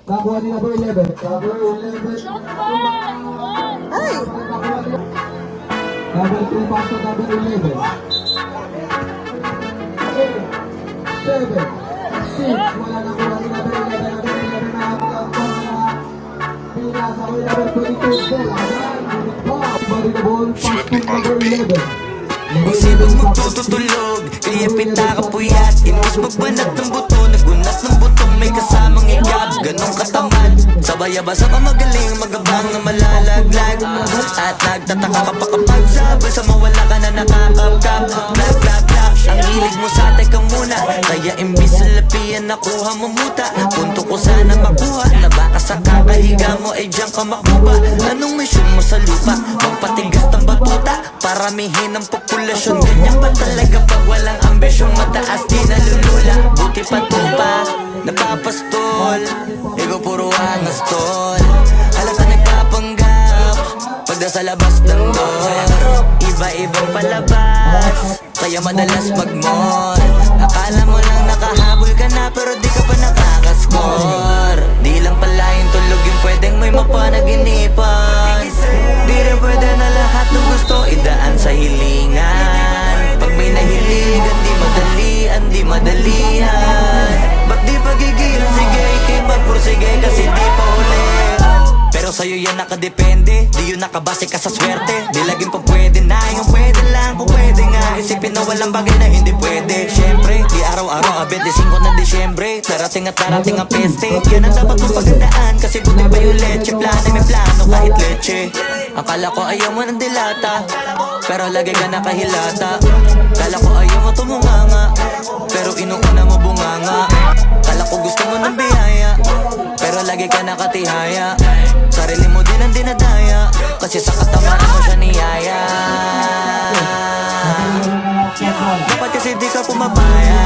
Nakuha ni number 11. Number 11. Ay! Number 3 pass to number 11. 8, 7, 6. Wala nakuha ni number 11. Number 11 na hanggang pinasa ko yung number 22. Ball. Ayan. Ngunit pa. Bali na ball. Pass to number 11. Isipag magtutulog, kaya pita ka puyat. Imbis magbanat ng buto, nagunat ng buto, may kasamang ikap. Ganong katamad, sabay-abasa ka magaling, magabang na malalaglag. At nagtataka ka pa kapag sabay sa mawala ka na nakakapkap. Black, black, black, ang hilig mo sa teka muna. Kaya imbis sa lapian nakuha mo muta. Punto ko sana makuha, na baka sa kakahiga mo ay diyan ka makuha. Anong mission mo sa lupa? Magpatigas ng batuta, paramihin ang populasyon. Ganyan ba talaga pag walang ambisyong mataas di nalulula? Buti pa tupa, napapastol, ego puro angas tol. Halata nagpapanggap, pag nasa labas ng door. Iba-ibang palabas, kaya madalas mag-mall. Akala mo lang nakahabol ka na, pero di ka pa nakakascore. Di lang pala yung tulog yung pwedeng may mapanaginipan. Di rin pwede na lahat ng gusto idaan sa hilingan. Pag may nahiligan, di madalian. Ba't di pagigil? Sige, ikay magpursige kasi di pa huli. Pero sa'yo yan nakadepende, di yun nakabase ka sa swerte. Di laging pa pwede na, yung pwede lang kung pwede nga. Isipin na walang bagay na hindi pwede. Siyempre, di araw-araw, 25 ng Disyembre. Darating at darating ang peste. Yan ang dapat mong pagandaan, kasi buti pa yung leche. Plano may plano kahit leche. Akala ko ayaw mo ng dilata, pero lagi ka nakahilata. Kala ko ayaw mo tumunganga, pero inuuna mo bunganga. Kala ko gusto mo ng biyaya, pero lagi ka nakatihaya. Sarili mo din ang dinadaya, kasi sa katamaran mo siya niyaya. Dapat kasi di ka pumapaya.